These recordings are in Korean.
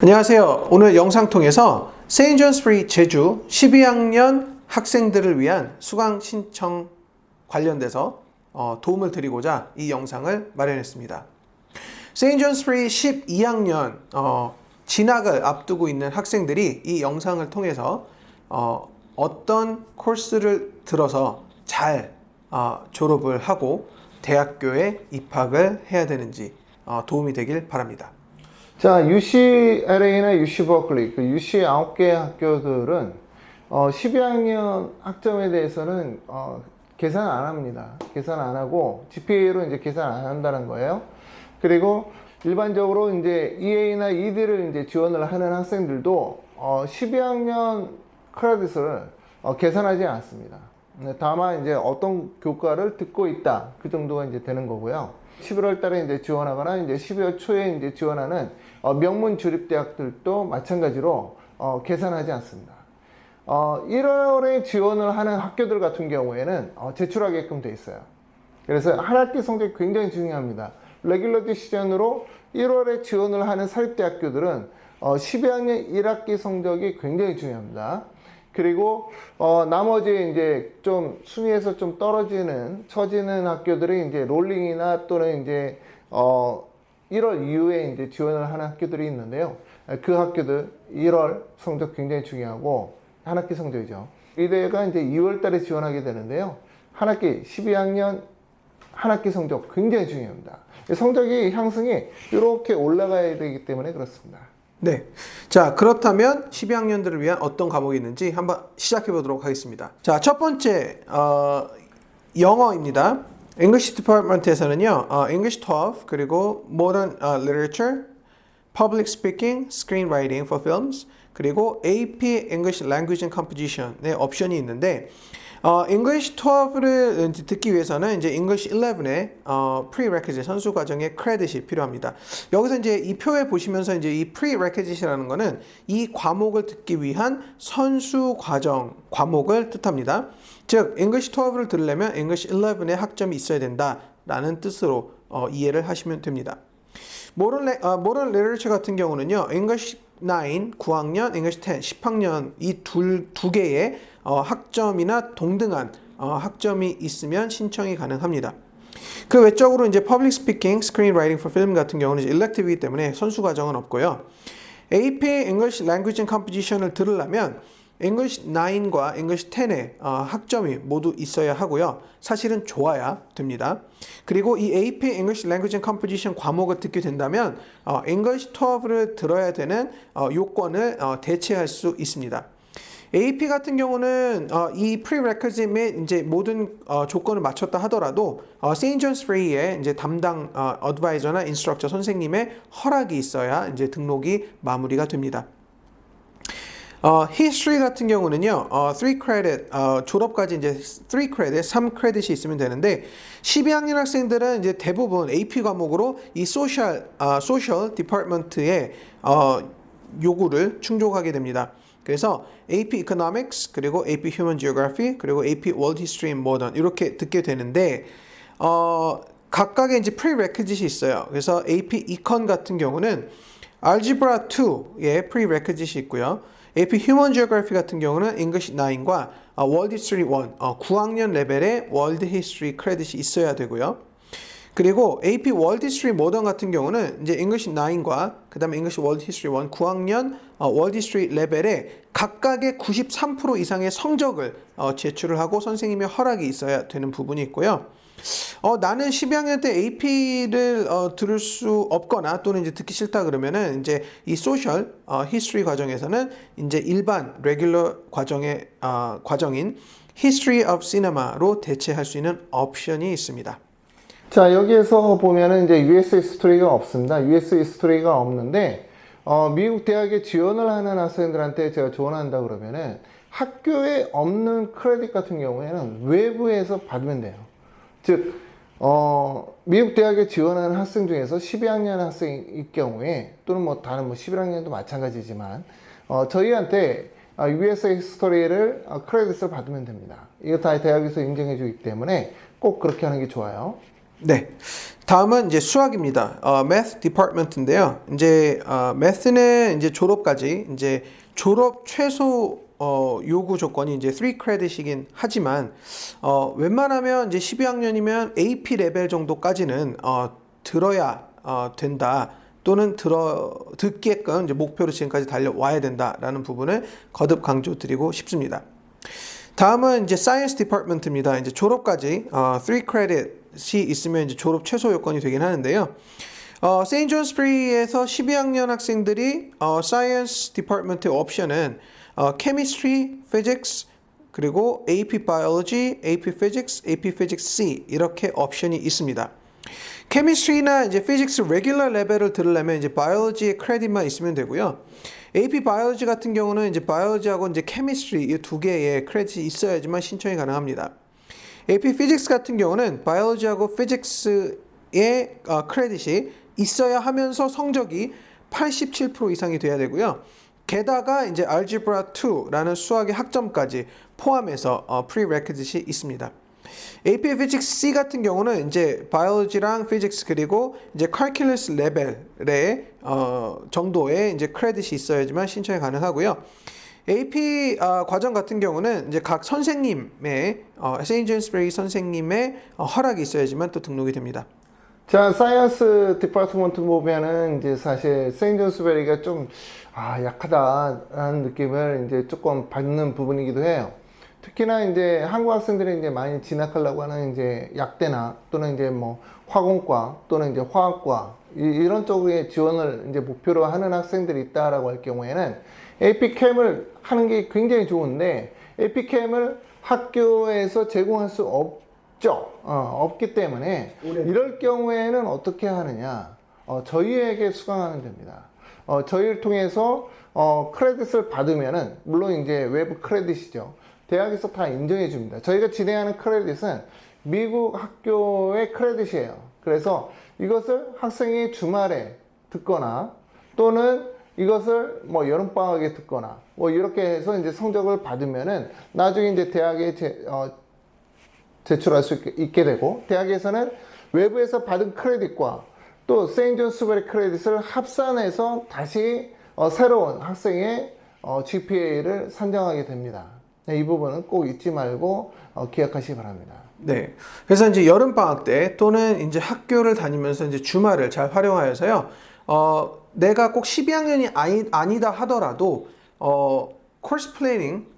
안녕하세요. 오늘 영상 통해서 세인트 존스부리 제주 12학년 학생들을 위한 수강 신청 관련돼서 도움을 드리고자 이 영상을 마련했습니다. 세인트 존스부리 12학년 진학을 앞두고 있는 학생들이 이 영상을 통해서 어떤 코스를 들어서 잘 졸업을 하고 대학교에 입학을 해야 되는지 도움이 되길 바랍니다. 자, UCLA나 UC 버클리, 그 UC 9개 학교들은 12학년 학점에 대해서는 계산 안 합니다. 계산 안 하고 GPA로 이제 계산 안 한다는 거예요. 그리고 일반적으로 이제 EA나 ED를 이제 지원을 하는 학생들도 12학년 크레딧을 계산하지 않습니다. 다만 이제 어떤 교과를 듣고 있다, 그 정도가 이제 되는 거고요. 11월 달에 이제 지원하거나 이제 12월 초에 이제 지원하는 명문 주립대학들도 마찬가지로 계산하지 않습니다. 1월에 지원을 하는 학교들 같은 경우에는 제출하게끔 돼 있어요. 그래서 한 학기 성적이 굉장히 중요합니다. 레귤러티 시즌으로 1월에 지원을 하는 사립대학교들은 12학년 1학기 성적이 굉장히 중요합니다. 그리고 나머지 이제 좀 순위에서 좀 떨어지는 처지는 학교들이 이제 롤링이나 또는 이제 1월 이후에 이제 지원을 하는 학교들이 있는데요. 그 학교들 1월 성적 굉장히 중요하고 한 학기 성적이죠. 이대가 이제 2월 달에 지원하게 되는데요. 한 학기 12학년 한 학기 성적 굉장히 중요합니다. 성적이 향상이 이렇게 올라가야 되기 때문에 그렇습니다. 네. 자, 그렇다면 12학년들을 위한 어떤 과목이 있는지 한번 시작해 보도록 하겠습니다. 자, 첫 번째, 영어입니다. English Department에서는요, English 12, 그리고 Modern Literature, Public Speaking, Screenwriting for Films, 그리고 AP English Language and Composition의 옵션이 있는데, English 12를 듣기 위해서는 이제 English 11의 prerequisite 선수 과정의 크레딧이 필요합니다. 여기서 이제 이 표에 보시면서 이제 이 prerequisite이라는 거는 이 과목을 듣기 위한 선수 과정 과목을 뜻합니다. 즉, English 12를 들으려면 English 11의 학점이 있어야 된다라는 뜻으로 이해를 하시면 됩니다. Modern Literature 같은 경우는요, English 9, 9학년, English 10, 10학년 이 두 개의 학점이나 동등한 학점이 있으면 신청이 가능합니다. 그 외적으로 이제 Public Speaking, Screenwriting for Film 같은 경우는 이제 electiv이기 때문에 선수 과정은 없고요. AP English Language and Composition을 들으려면 English 9과 English 10의 학점이 모두 있어야 하고요. 사실은 좋아야 됩니다. 그리고 이 AP English Language and Composition 과목을 듣게 된다면 English 12를 들어야 되는 요건을 대체할 수 있습니다. AP 같은 경우는 이 prerequisite에 이제 모든 조건을 맞췄다 하더라도 세인트 존스부리의 이제 담당 어드바이저나 인스트럭터 선생님의 허락이 있어야 이제 등록이 마무리가 됩니다. History 같은 경우는요, 3 credit, 졸업까지 이제 3 credit, 3 credit이 있으면 되는데, 12학년 학생들은 이제 대부분 AP 과목으로 이 social department의 요구를 충족하게 됩니다. 그래서 AP Economics, 그리고 AP Human Geography, 그리고 AP World History and Modern 이렇게 듣게 되는데, 각각의 이제 prerequisite이 있어요. 그래서 AP Econ 같은 경우는 Algebra 2의 prerequisite이 있고요. AP Human Geography 같은 경우는 English 9과 World History 1, 9학년 레벨의 World History 크레딧이 있어야 되고요. 그리고 AP World History Modern 같은 경우는 이제 English 9과 그 다음에 English World History 1, 9학년 World History 레벨에 각각의 93% 이상의 성적을 제출을 하고 선생님의 허락이 있어야 되는 부분이 있고요. 나는 12학년 때 AP를 들을 수 없거나 또는 이제 듣기 싫다 그러면은 이제 이 소셜 히스토리 과정에서는 이제 일반 레귤러 과정의 과정인 History of Cinema로 대체할 수 있는 옵션이 있습니다. 자, 여기에서 보면은 이제 US 히스토리가 없습니다. US 히스토리가 없는데 미국 대학에 지원을 하는 학생들한테 제가 지원한다 그러면은 학교에 없는 크레딧 같은 경우에는 외부에서 받으면 돼요. 즉, 미국 대학에 지원하는 학생 중에서 12학년 학생일 경우에 또는 뭐 다른 11학년도 마찬가지지만 저희한테 US 히스토리를 크레딧을 받으면 됩니다. 이거 다 대학에서 인정해 주기 때문에 꼭 그렇게 하는 게 좋아요. 네. 다음은 이제 수학입니다. Math Department인데요. 이제 Math는 이제 졸업까지 이제 졸업 최소 요구 조건이 이제 3 credit이긴 하지만 웬만하면 이제 12학년이면 AP 레벨 정도까지는 들어야 된다. 또는 듣게끔 이제 목표로 지금까지 달려와야 된다라는 부분을 거듭 강조드리고 싶습니다. 다음은 이제 Science Department입니다. 이제 졸업까지 3 credit이 있으면 이제 졸업 최소 요건이 되긴 하는데요. 세인트 존스부리에서 12학년 학생들이 Science Department의 옵션은 Chemistry, Physics, 그리고 AP Biology, AP Physics, AP Physics C 이렇게 옵션이 있습니다. Chemistry나 이제 Physics Regular 레벨을 들으려면 이제 Biology의 크레딧만 있으면 되고요. AP Biology 같은 경우는 이제 Biology하고 이제 Chemistry 이 두 개의 크레딧이 있어야지만 신청이 가능합니다. AP Physics 같은 경우는 Biology하고 Physics의 크레딧이 있어야 하면서 성적이 87% 이상이 돼야 되고요. 게다가 이제 Algebra 2라는 수학의 학점까지 포함해서 prerequisite이 있습니다. AP Physics C 같은 경우는 이제 Biology랑 Physics 그리고 이제 Calculus 레벨의 정도의 이제 크레딧이 있어야지만 신청이 가능하고요. AP 과정 같은 경우는 이제 각 선생님의 세인트 존스부리 선생님의 허락이 있어야지만 또 등록이 됩니다. 자, 사이언스 디파트먼트 보면은 이제 사실 세인트 존스부리가 좀 약하다라는 느낌을 이제 조금 받는 부분이기도 해요. 특히나 이제 한국 학생들이 이제 많이 진학하려고 하는 이제 약대나 또는 이제 뭐 화공과 또는 이제 화학과 이런 쪽에 지원을 이제 목표로 하는 학생들이 있다라고 할 경우에는 APChem을 하는 게 굉장히 좋은데 APChem을 학교에서 제공할 수 없죠. 없기 때문에 이럴 경우에는 어떻게 하느냐? 저희에게 수강하면 됩니다. 저희를 통해서 크레딧을 받으면은 물론 이제 외부 크레딧이죠. 대학에서 다 인정해 줍니다. 저희가 진행하는 크레딧은 미국 학교의 크레딧이에요. 그래서 이것을 학생이 주말에 듣거나 또는 이것을 뭐 여름방학에 듣거나 뭐 이렇게 해서 이제 성적을 받으면은 나중에 이제 대학에 제출할 수 있게 되고 대학에서는 외부에서 받은 크레딧과 또 세인트 존스부리 크레딧을 합산해서 다시 새로운 학생의 GPA를 산정하게 됩니다. 이 부분은 꼭 잊지 말고 기억하시기 바랍니다. 네. 그래서 이제 여름 방학 때 또는 이제 학교를 다니면서 이제 주말을 잘 활용하여서요. 내가 꼭 12학년이 아니다 하더라도 코스 플래닝,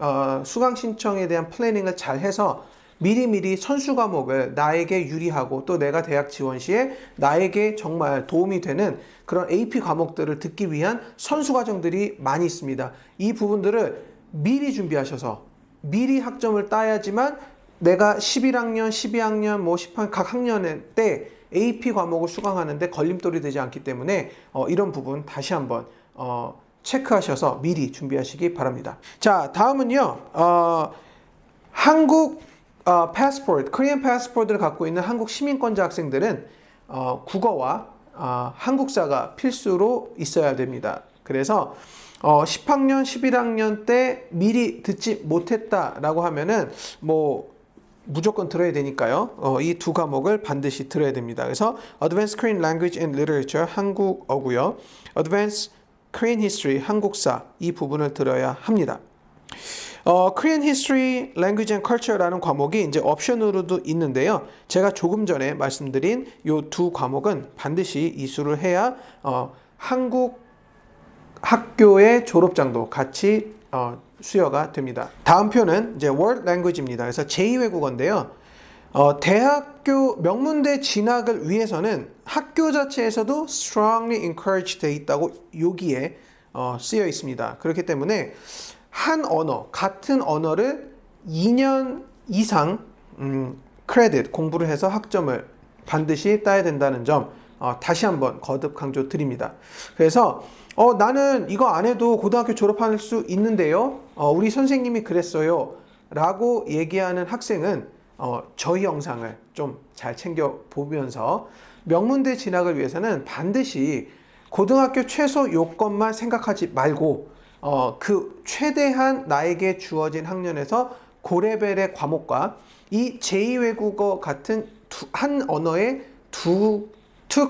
수강 신청에 대한 플래닝을 잘 해서 미리미리 선수 과목을 나에게 유리하고 또 내가 대학 지원 시에 나에게 정말 도움이 되는 그런 AP 과목들을 듣기 위한 선수 과정들이 많이 있습니다. 이 부분들을 미리 준비하셔서 미리 학점을 따야지만 내가 11학년, 12학년, 뭐 10학년 각 학년의 때 AP 과목을 수강하는데 걸림돌이 되지 않기 때문에 이런 부분 다시 한번 체크하셔서 미리 준비하시기 바랍니다. 자, 다음은요. 한국 패스포트, 코리안 패스포트를 갖고 있는 한국 시민권자 학생들은 국어와 한국사가 필수로 있어야 됩니다. 그래서 10학년, 11학년 때 미리 듣지 못했다라고 하면은 뭐 무조건 들어야 되니까요. 이 두 과목을 반드시 들어야 됩니다. 그래서 Advanced Korean Language and Literature 한국어고요. Advanced Korean History 한국사 이 부분을 들어야 합니다. Korean History, Language and Culture라는 과목이 이제 옵션으로도 있는데요. 제가 조금 전에 말씀드린 이 두 과목은 반드시 이수를 해야 한국 학교의 졸업장도 같이 수여가 됩니다. 다음 표는 이제 World Language입니다. 그래서 제2외국어인데요. 대학교 명문대 진학을 위해서는 학교 자체에서도 strongly encouraged 되어 있다고 여기에 쓰여 있습니다. 그렇기 때문에 한 언어, 같은 언어를 2년 이상 크레딧 공부를 해서 학점을 반드시 따야 된다는 점 다시 한번 거듭 강조 드립니다. 그래서 나는 이거 안 해도 고등학교 졸업할 수 있는데요. 우리 선생님이 그랬어요. 라고 얘기하는 학생은 저희 영상을 좀 잘 챙겨 보면서 명문대 진학을 위해서는 반드시 고등학교 최소 요건만 생각하지 말고 그 최대한 나에게 주어진 학년에서 고레벨의 과목과 이 제2외국어 같은 한 언어의 2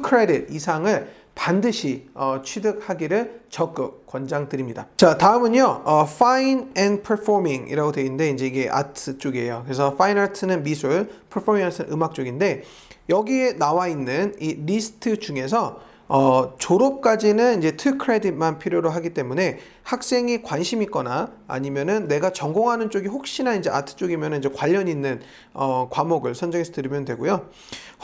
크레딧 이상을 반드시 취득하기를 적극 권장드립니다. 자, 다음은요, Fine and Performing 이라고 되어 있는데, 이제 이게 아트 쪽이에요. 그래서 Fine Art는 미술, Performance는 음악 쪽인데, 여기에 나와 있는 이 리스트 중에서 졸업까지는 이제 2 크레딧만 필요로 하기 때문에 학생이 관심 있거나 아니면은 내가 전공하는 쪽이 혹시나 이제 아트 쪽이면 이제 관련 있는 과목을 선정해서 들으면 되고요.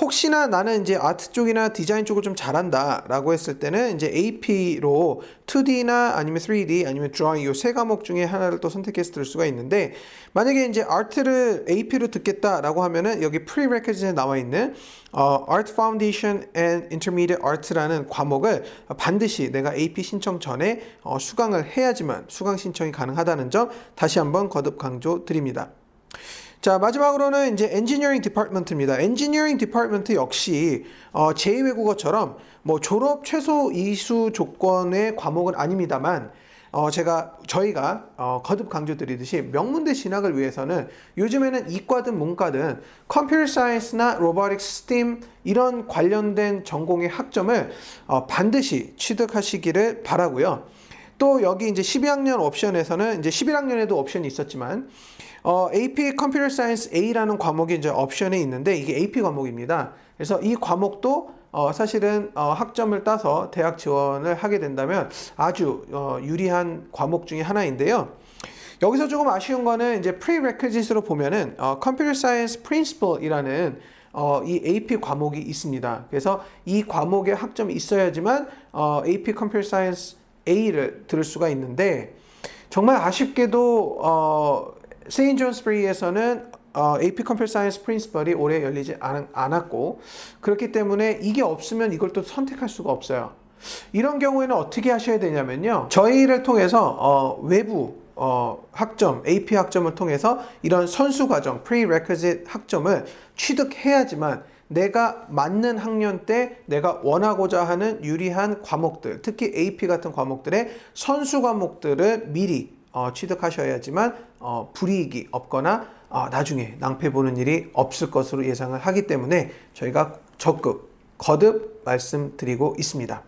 혹시나 나는 이제 아트 쪽이나 디자인 쪽을 좀 잘한다 라고 했을 때는 이제 AP로 2D나 아니면 3D 아니면 드로잉 이 세 과목 중에 하나를 또 선택해서 들을 수가 있는데, 만약에 이제 아트를 AP로 듣겠다 라고 하면은 여기 prerequisite에 나와 있는 Art Foundation and Intermediate Art라는 과목을 반드시 내가 AP 신청 전에 수강을 해야지만 수강 신청이 가능하다는 점 다시 한번 거듭 강조드립니다. 자, 마지막으로는 이제 엔지니어링 디파트먼트입니다. 엔지니어링 디파트먼트 역시 제2외국어처럼 뭐 졸업 최소 이수 조건의 과목은 아닙니다만, 저희가 거듭 강조드리듯이 명문대 진학을 위해서는 요즘에는 이과든 문과든 컴퓨터 사이언스나 로보틱스, 스팀 이런 관련된 전공의 학점을 반드시 취득하시기를 바라고요. 또 여기 이제 12학년 옵션에서는 이제 11학년에도 옵션이 있었지만 AP 컴퓨터 사이언스 A라는 과목이 이제 옵션에 있는데, 이게 AP 과목입니다. 그래서 이 과목도 사실은 학점을 따서 대학 지원을 하게 된다면 아주 유리한 과목 중에 하나인데요. 여기서 조금 아쉬운 거는 이제 prerequisite로 보면은 컴퓨터 사이언스 프린시플이라는 이 AP 과목이 있습니다. 그래서 이 과목에 학점이 있어야지만 AP 컴퓨터 사이언스 A를 들을 수가 있는데, 정말 아쉽게도 세인트 존스버리에서는 AP 컴퓨터 사이언스 프린시플이 올해 열리지 않았고, 그렇기 때문에 이게 없으면 이걸 또 선택할 수가 없어요. 이런 경우에는 어떻게 하셔야 되냐면요, 저희를 통해서 외부 학점, AP 학점을 통해서 이런 선수 과정, prerequisite 학점을 취득해야지만 내가 맞는 학년 때 내가 원하고자 하는 유리한 과목들, 특히 AP 같은 과목들의 선수 과목들을 미리 취득하셔야지만 불이익이 없거나 나중에 낭패 보는 일이 없을 것으로 예상을 하기 때문에 저희가 적극 거듭 말씀드리고 있습니다.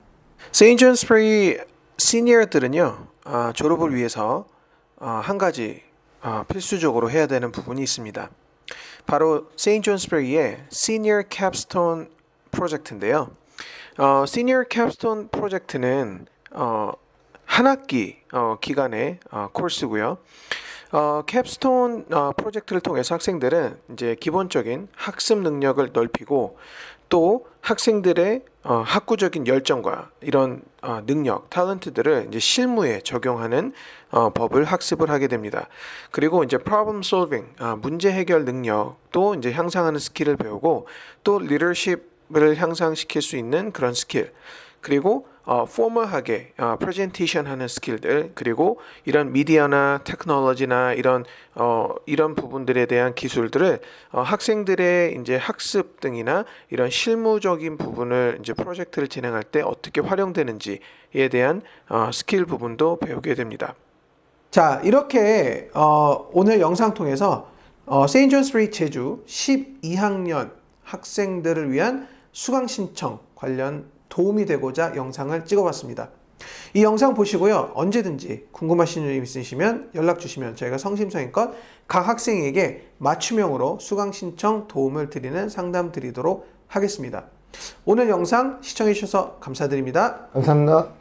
세인트 존스버리 시니어들은요, 졸업을 위해서 한 가지 필수적으로 해야 되는 부분이 있습니다. 바로 세인트 존스버리의 시니어 캡스톤 프로젝트인데요. 시니어 캡스톤 프로젝트는 한 학기 기간의 코र्स고요. 캡스톤 프로젝트를 통해서 학생들은 이제 기본적인 학습 능력을 넓히고, 또 학생들의 학구적인 열정과 이런 능력, 탤런트들을 이제 실무에 적용하는 법을 학습을 하게 됩니다. 그리고 이제 problem solving, 문제 해결 능력도 이제 향상하는 스킬을 배우고, 또 리더십을 향상시킬 수 있는 그런 스킬, 그리고 포멀하게 프레젠테이션 하는 스킬들, 그리고 이런 미디어나 테크놀로지나 이런 부분들에 대한 기술들을 학생들의 이제 학습 등이나 이런 실무적인 부분을 이제 프로젝트를 진행할 때 어떻게 활용되는지에 대한 스킬 부분도 배우게 됩니다. 자, 이렇게 오늘 영상 통해서 세인트 존스버리 제주 12학년 학생들을 위한 수강 신청 관련 도움이 되고자 영상을 찍어봤습니다. 이 영상 보시고요, 언제든지 궁금하신 점 있으시면 연락 주시면 저희가 성심성의껏 각 학생에게 맞춤형으로 수강 신청 도움을 드리는 상담 드리도록 하겠습니다. 오늘 영상 시청해 주셔서 감사드립니다. 감사합니다.